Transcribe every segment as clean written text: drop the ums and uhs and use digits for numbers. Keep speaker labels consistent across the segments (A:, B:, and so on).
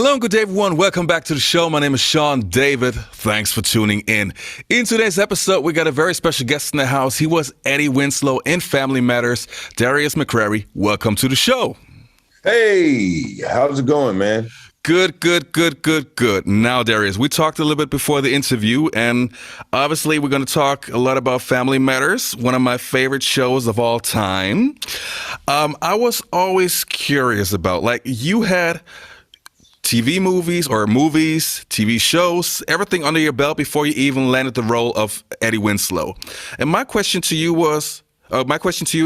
A: Hello and good day, everyone. Welcome back to the show. My name is Sean David. Thanks for tuning in. In today's episode, we got a very special guest in the house. He was Eddie Winslow in Family Matters. Darius McCrary, welcome to the show.
B: Hey, how's it going, man?
A: Good. Now, Darius, we talked a little bit before the interview, and obviously we're going to talk a lot about Family Matters, one of my favorite shows of all time. I was always curious about, you had TV movies, TV shows, everything under your belt before you even landed the role of Eddie Winslow. And my question to you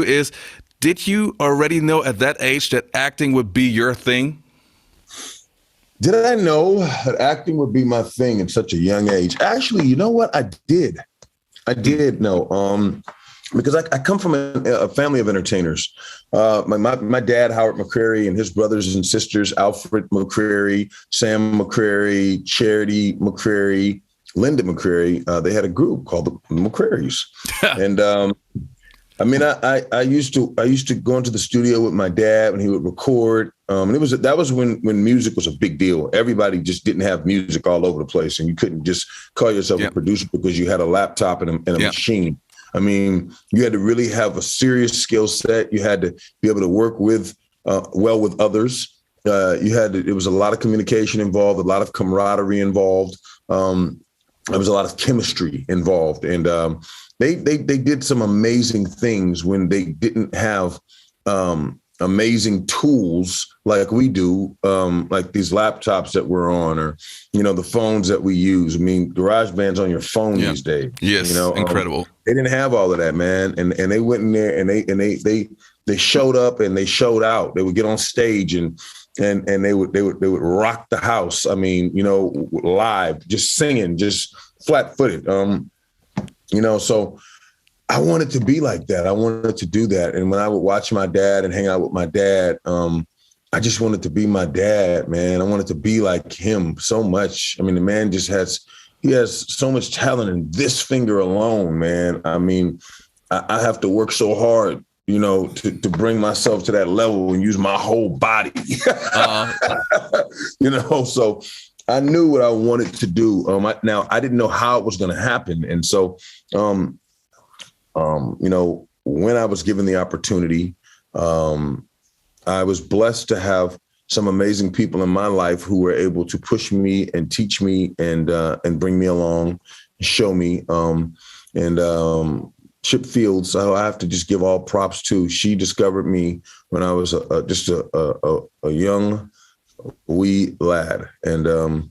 A: is, did you already know at that age that acting would be your thing?
B: Did I know that acting would be my thing at such a young age? Actually, you know what? I did know. Because I come from a family of entertainers. My dad, Howard McCrary, and his brothers and sisters, Alfred McCrary, Sam McCrary, Charity McCrary, Linda McCrary, they had a group called the McCrarys. And I used to go into the studio with my dad when he would record. And that was when music was a big deal. Everybody just didn't have music all over the place, and you couldn't just call yourself a producer because you had a laptop and a machine. I mean, you had to really have a serious skill set. You had to be able to work with others. It was a lot of communication involved, a lot of camaraderie involved. There was a lot of chemistry involved. And they did some amazing things when they didn't have amazing tools like we do, like these laptops that we're on, or, the phones that we use. I mean, GarageBand's on your phone these days.
A: Yes, incredible.
B: They didn't have all of that, man. And they went in there and they showed up and they showed out. They would get on stage and they would rock the house. I mean, live, just singing, just flat footed. So I wanted to be like that. I wanted to do that. And when I would watch my dad and hang out with my dad, I just wanted to be my dad, man. I wanted to be like him so much. I mean, the man just has so much talent in this finger alone, man. I mean, I have to work so hard, to bring myself to that level and use my whole body, so I knew what I wanted to do. Now I didn't know how it was going to happen. And so, when I was given the opportunity, I was blessed to have some amazing people in my life who were able to push me and teach me and bring me along, show me. Chip Fields, so I have to just give all props to. She discovered me when I was just a young wee lad, and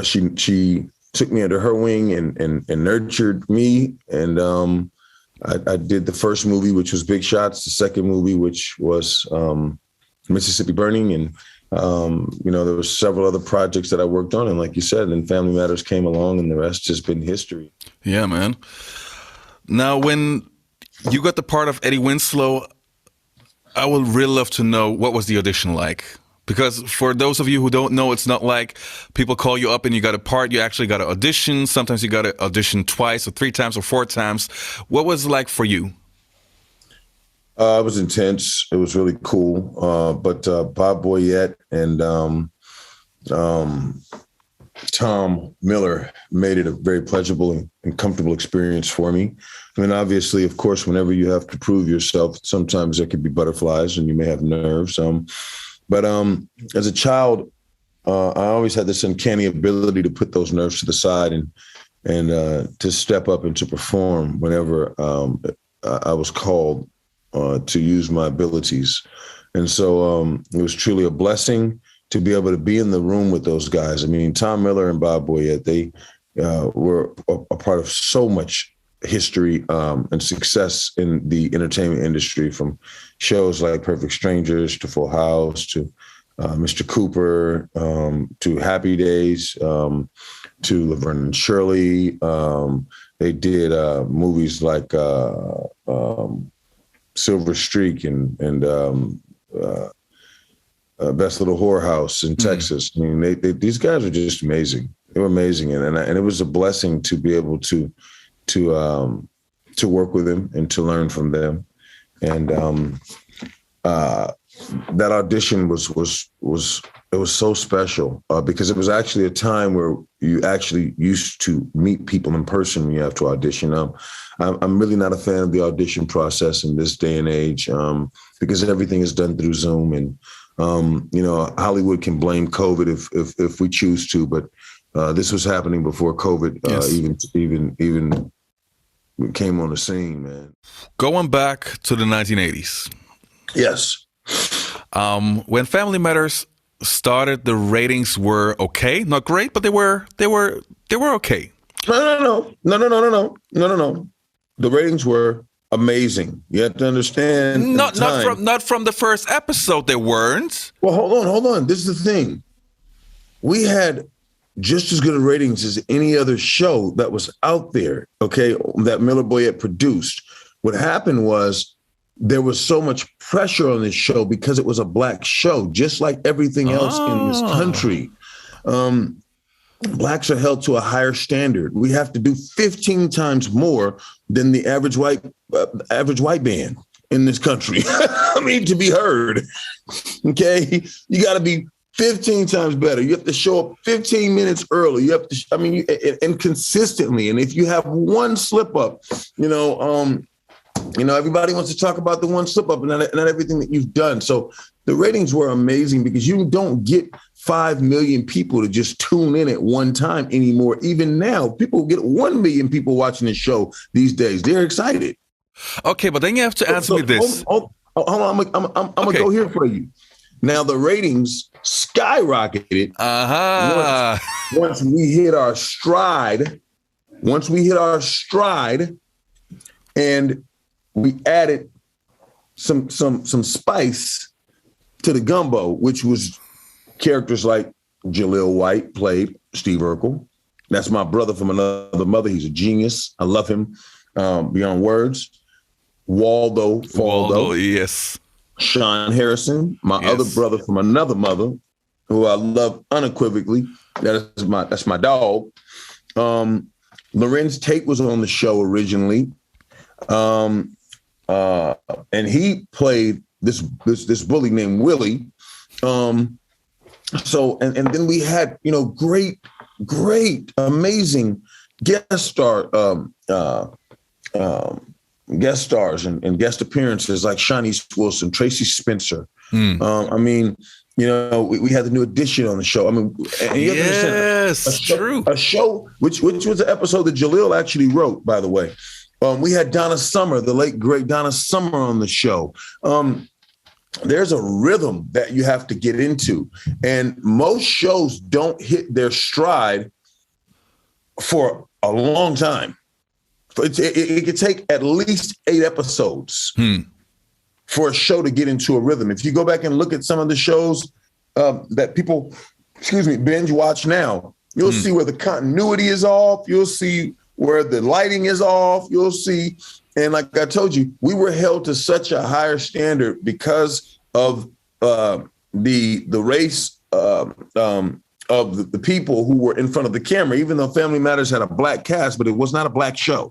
B: she took me under her wing and nurtured me. And I did the first movie, which was Big Shots, the second movie, which was Mississippi Burning. And, there were several other projects that I worked on. And like you said, then Family Matters came along and the rest has been history.
A: Yeah, man. Now, when you got the part of Eddie Winslow, I would really love to know, what was the audition like? Because for those of you who don't know, it's not like people call you up and you got a part. You actually got to audition. Sometimes you got to audition twice or 3 times or 4 times. What was it like for you?
B: It was intense. It was really cool. But Bob Boyette and Tom Miller made it a very pleasurable and comfortable experience for me. I mean, obviously, of course, whenever you have to prove yourself, sometimes there could be butterflies and you may have nerves. But as a child, I always had this uncanny ability to put those nerves to the side and to step up and to perform whenever I was called to use my abilities. And so it was truly a blessing to be able to be in the room with those guys. I mean, Tom Miller and Bob Boyette, they were a part of so much history and success in the entertainment industry, from shows like Perfect Strangers to Full House to Mr. Cooper to Happy Days to Laverne and Shirley. They did movies like Silver Streak and Best Little Whorehouse in Texas. I mean, these guys are just amazing. They were amazing, and it was a blessing to be able to work with them and to learn from them. And that audition was It was so special because it was actually a time where you actually used to meet people in person when you have to audition. I'm really not a fan of the audition process in this day and age because everything is done through Zoom, and Hollywood can blame COVID if we choose to, but this was happening before COVID even came on the scene, man.
A: Going back to the 1980s.
B: Yes.
A: When Family Matters started, the ratings were okay, not great, but they were okay.
B: No. The ratings were amazing. You have to understand.
A: Not from the first episode. They weren't.
B: Well, hold on. This is the thing. We had just as good ratings as any other show that was out there. Okay, that Miller Boyett produced. What happened was there was so much pressure on this show because it was a Black show, just like everything else in this country. Blacks are held to a higher standard. We have to do 15 times more than the average white man in this country. I mean, to be heard. Okay, you got to be 15 times better. You have to show up 15 minutes early. You have to, and consistently. And if you have one slip up, everybody wants to talk about the one slip up and not everything that you've done. So the ratings were amazing because you don't get 5 million people to just tune in at one time anymore. Even now, people get 1 million people watching the show these days. They're excited.
A: Okay, but then you have to answer me this.
B: Hold on, I'm gonna go here for you. Now the ratings skyrocketed once we hit our stride. And we added some spice to the gumbo, which was characters like Jaleel White played Steve Urkel. That's my brother from another mother. He's a genius. I love him beyond words. Waldo,
A: yes.
B: Sean Harrison, my other brother from another mother, who I love unequivocally. That's my dog. Lorenz Tate was on the show originally, and he played this bully named Willie. So then we had great, amazing guest stars and guest appearances like Shanice Wilson, Tracy Spencer. We had the new addition on the show. I mean, and you have to understand, a show which was an episode that Jaleel actually wrote, by the way. We had Donna Summer, the late great Donna Summer, on the show. There's a rhythm that you have to get into, and most shows don't hit their stride for a long time. It could take at least 8 episodes for a show to get into a rhythm. If you go back and look at some of the shows that people, binge watch now, you'll see where the continuity is off. You'll see where the lighting is off. You'll see. And like I told you, we were held to such a higher standard because of the race of the people who were in front of the camera, even though Family Matters had a Black cast, but it was not a Black show.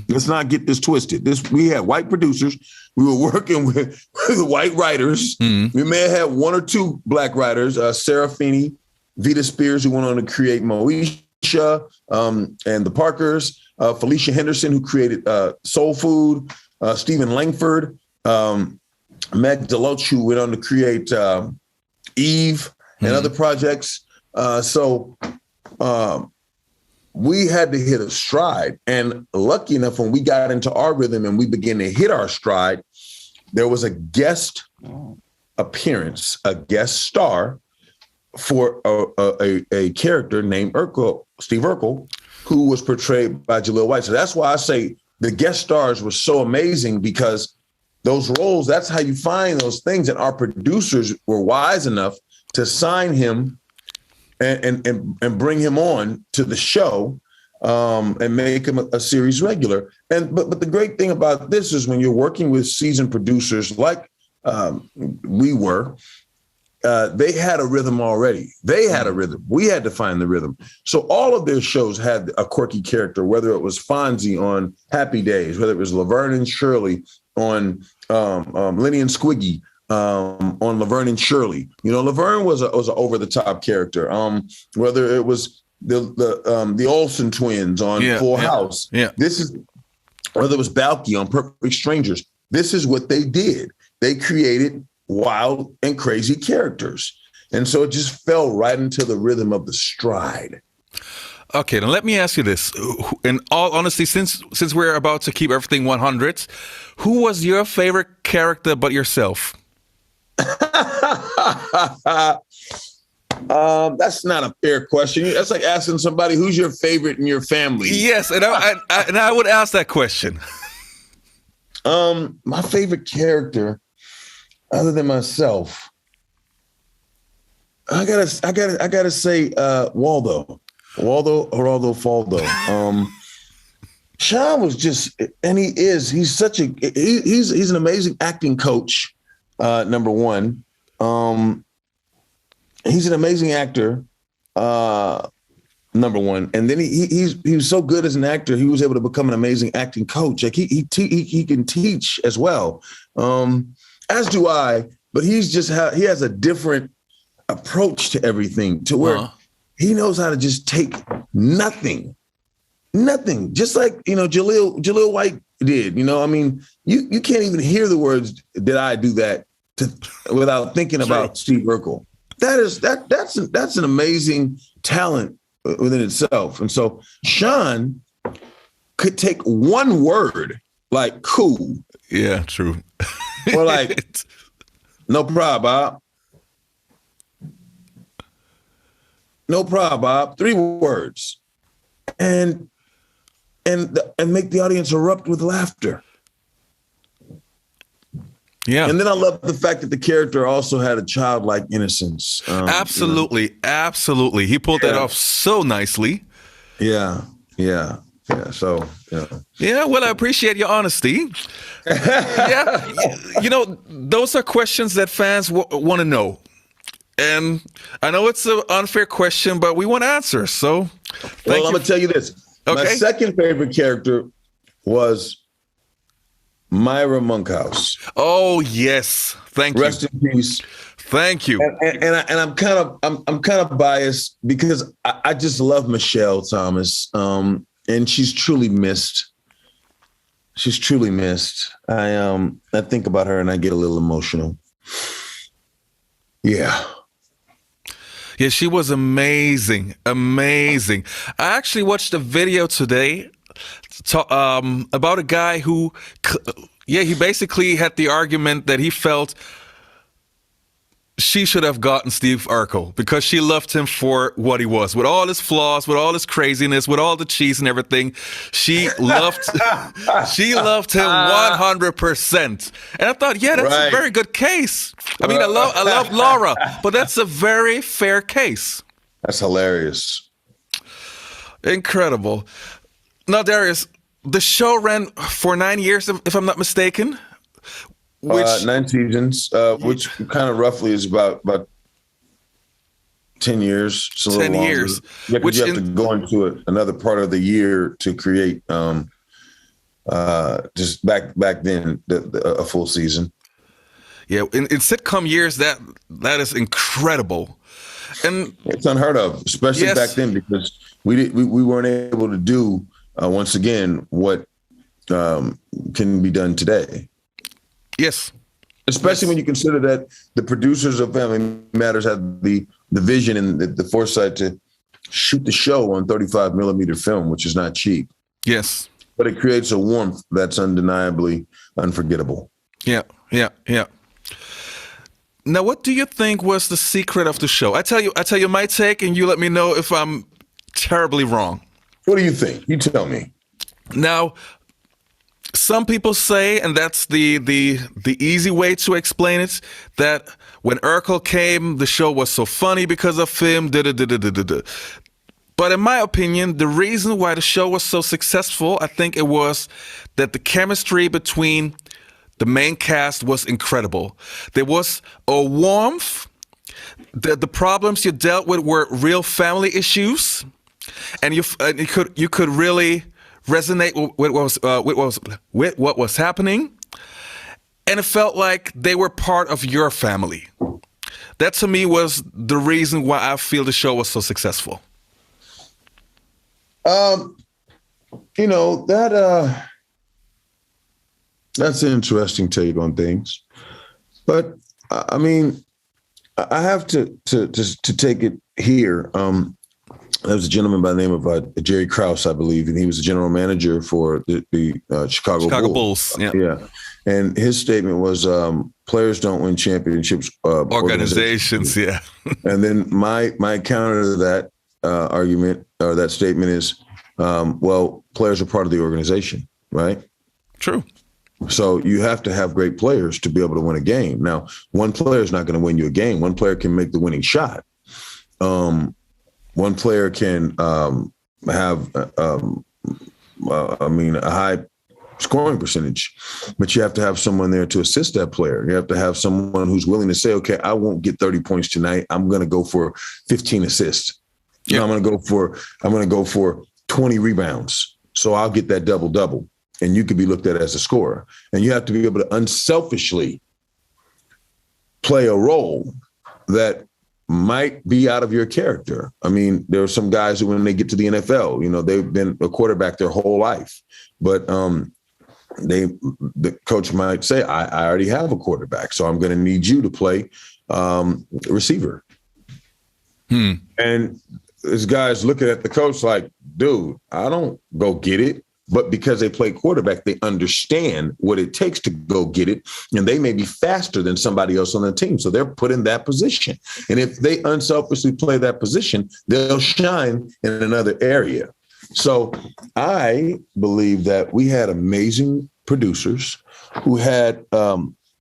B: Let's not get this twisted. We had white producers. We were working with white writers. We may have had 1 or 2 Black writers, Sarah Feeney, Vita Spears, who went on to create Moesha, and the Parkers, Felicia Henderson, who created Soul Food, Stephen Langford, Meg Deloach, who went on to create Eve and other projects. So we had to hit a stride. And lucky enough, when we got into our rhythm and we began to hit our stride, there was a guest appearance, a guest star for a character named Urkel, Steve Urkel, who was portrayed by Jaleel White. So that's why I say the guest stars were so amazing, because those roles, that's how you find those things. And our producers were wise enough to sign him and bring him on to the show and make him a series regular. But the great thing about this is when you're working with seasoned producers like we were, they had a rhythm already. They had a rhythm. We had to find the rhythm. So all of their shows had a quirky character, whether it was Fonzie on Happy Days, whether it was Laverne and Shirley on Lenny and Squiggy on Laverne and Shirley. Laverne was an over the top character. Whether it was the Olsen twins on Full House.
A: Yeah.
B: Whether it was Balky on Perfect Strangers. This is what they did. They created wild and crazy characters. And so it just fell right into the rhythm of the stride.
A: Okay, now let me ask you this. In all honesty, since we're about to keep everything 100, who was your favorite character but yourself?
B: That's not a fair question. That's like asking somebody who's your favorite in your family.
A: Yes, and I would ask that question.
B: My favorite character, other than myself, I gotta say Waldo Faldo. Sean was just, and he's an amazing acting coach. Number one, he's an amazing actor. Number one, and then he was so good as an actor, he was able to become an amazing acting coach. Like he can teach as well, as do I. But he has a different approach to everything, to where he knows how to just take nothing, just like Jaleel White did. I mean, you can't even hear the words "did I do that" without thinking about Steve Urkel. That's an amazing talent within itself. And so Sean could take one word like "cool."
A: Yeah, true.
B: Or like, "No problem, Bob." No problem, Bob. 3 words, and make the audience erupt with laughter.
A: Yeah,
B: and then I love the fact that the character also had a childlike innocence.
A: Absolutely. He pulled that off so nicely.
B: Yeah. So
A: yeah. Well, I appreciate your honesty. Yeah, those are questions that fans want to know. And I know it's an unfair question, but we want answers. So,
B: I'm going to tell you this. Okay. My second favorite character was Myra Monkhouse.
A: Oh yes, thank you.
B: Rest in peace.
A: Thank you.
B: And I'm kind of biased because I just love Michelle Thomas. And she's truly missed. I think about her and I get a little emotional. Yeah.
A: Yeah, she was amazing. I actually watched a video today about a guy who, he basically had the argument that he felt she should have gotten Steve Urkel because she loved him for what he was, with all his flaws, with all his craziness, with all the cheese and everything. She loved him 100%. And I thought, that's a very good case. I mean, I love Laura, but that's a very fair case.
B: That's hilarious.
A: Incredible. Now, Darius, the show ran for 9 years, if I'm not mistaken.
B: 9 seasons, which kind of roughly is about 10 years.
A: 10 years.
B: Yeah, you have to go into another part of the year to create just back then a full season.
A: Yeah, in sitcom years, that is incredible. And
B: it's unheard of, especially back then, because we weren't able to do once again what can be done today.
A: Yes.
B: Especially when you consider that the producers of Family Matters had the vision and the foresight to shoot the show on 35 millimeter film, which is not cheap.
A: Yes.
B: But it creates a warmth that's undeniably unforgettable.
A: Yeah. Now, what do you think was the secret of the show? I tell you my take, and you let me know if I'm terribly wrong.
B: What do you think? You tell me.
A: Now, some people say, and that's the easy way to explain it, that when Urkel came, the show was so funny because of him. But in my opinion, the reason why the show was so successful, I think it was that the chemistry between the main cast was incredible. There was a warmth. The problems you dealt with were real family issues, and you could really resonate with what was happening. and it felt like they were part of your family. That to me was the reason why I feel the show was so successful.
B: You know, that's an interesting take on things. But I mean, I have to take it here. There was a gentleman by the name of Jerry Krause, I believe, and he was the general manager for the Chicago
A: Bulls.
B: Yeah. And his statement was, players don't win championships.
A: Organizations, yeah.
B: And then my counter to that argument or that statement is, well, players are part of the organization, right?
A: True.
B: So you have to have great players to be able to win a game. Now, one player is not going to win you a game. One player can make the winning shot. One player can have, a high scoring percentage, but you have to have someone there to assist that player. You have to have someone who's willing to say, okay, I won't get 30 points tonight. I'm going to go for 15 assists. Yeah. I'm going to go for 20 rebounds. So I'll get that double. And you could be looked at as a scorer. And you have to be able to unselfishly play a role that might be out of your character. I mean, there are some guys who, when they get to the NFL, you know, they've been a quarterback their whole life. But the coach might say, I already have a quarterback, so I'm going to need you to play receiver. And this guy's looking at the coach like, dude, I don't go get it. But because they play quarterback, they understand what it takes to go get it. And they may be faster than somebody else on the team. So they're put in that position. And if they unselfishly play that position, they'll shine in another area. So I believe that we had amazing producers who had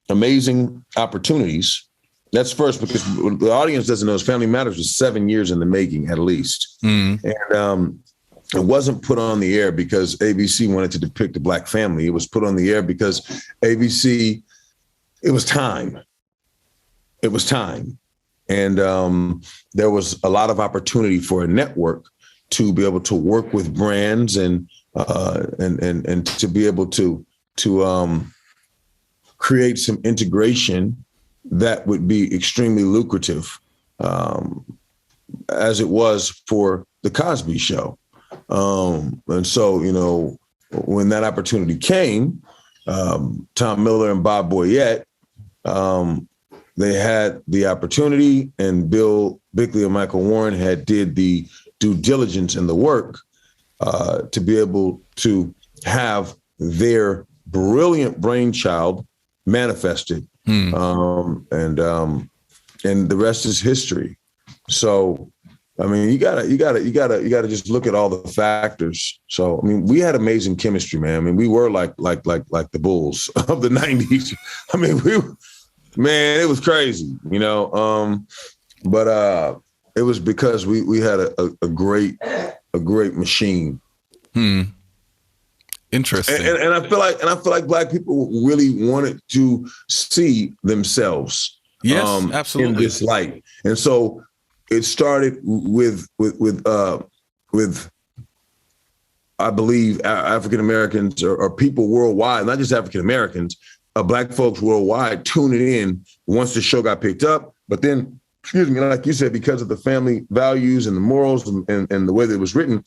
B: amazing opportunities. That's first, because the audience doesn't know, Family Matters was 7 years in the making, at least. And it wasn't put on the air because ABC wanted to depict a Black family. It was put on the air because ABC, it was time. It was time. And there was a lot of opportunity for a network to be able to work with brands and to be able to create some integration that would be extremely lucrative, as it was for the Cosby Show. And so, you know, when that opportunity came, Tom Miller and Bob Boyette, they had the opportunity, and Bill Bickley and Michael Warren had did the due diligence and the work to be able to have their brilliant brainchild manifested. And the rest is history. So, I mean, you gotta just look at all the factors. So, I mean, we had amazing chemistry, man. I mean, we were like the Bulls of the 90s. I mean, it was crazy, you know. But it was because we had a great machine.
A: Interesting.
B: And I feel like Black people really wanted to see themselves,
A: absolutely,
B: in this light. And so it started with I believe African Americans or people worldwide, not just African Americans, Black folks worldwide tuning in once the show got picked up. But then, excuse me, like you said, because of the family values and the morals and the way that it was written,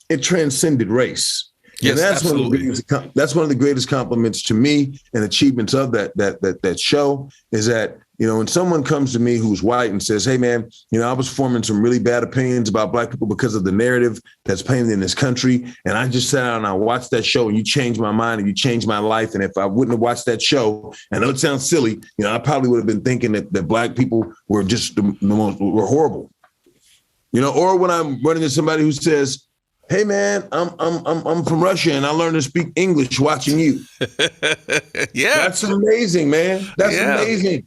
B: it transcended race.
A: Yes,
B: and that's
A: absolutely.
B: That's one of the greatest compliments to me and achievements of that show is that, you know, when someone comes to me who's white and says, hey, man, you know, I was forming some really bad opinions about Black people because of the narrative that's painted in this country. And I just sat down and I watched that show and you changed my mind and you changed my life. And if I wouldn't have watched that show, I know it sounds silly, you know, I probably would have been thinking that Black people were just were horrible. You know, or when I'm running into somebody who says, hey man, I'm from Russia and I learned to speak English watching you.
A: Yeah.
B: That's amazing, man. That's amazing.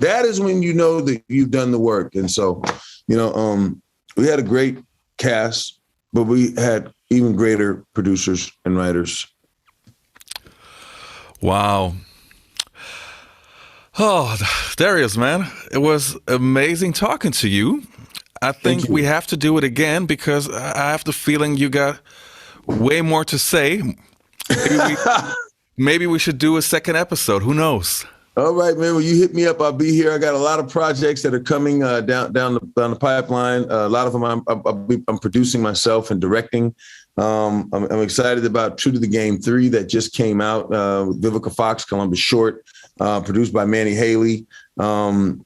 B: That is when you know that you've done the work. And so, you know, we had a great cast, but we had even greater producers and writers.
A: Wow. Oh, Darius, man, it was amazing talking to you. I think we have to do it again because I have the feeling you got way more to say. maybe we should do a second episode. Who knows?
B: All right, man. Well, you hit me up. I'll be here. I got a lot of projects that are coming down the pipeline. A lot of them I'm producing myself and directing. I'm excited about True to the Game 3 that just came out with Vivica Fox, Columbus Short, produced by Manny Haley. It's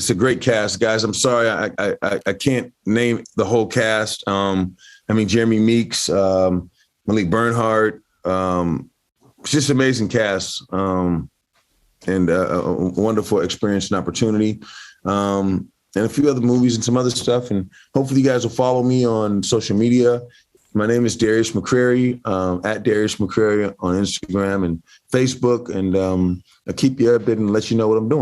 B: a great cast, guys. I'm sorry I can't name the whole cast. Jeremy Meeks, Malik Bernhardt. It's just amazing cast. And a wonderful experience and opportunity, and a few other movies and some other stuff. And hopefully you guys will follow me on social media. My name is Darius McCrary, at Darius McCrary on Instagram and Facebook. And I'll keep you updated and let you know what I'm doing.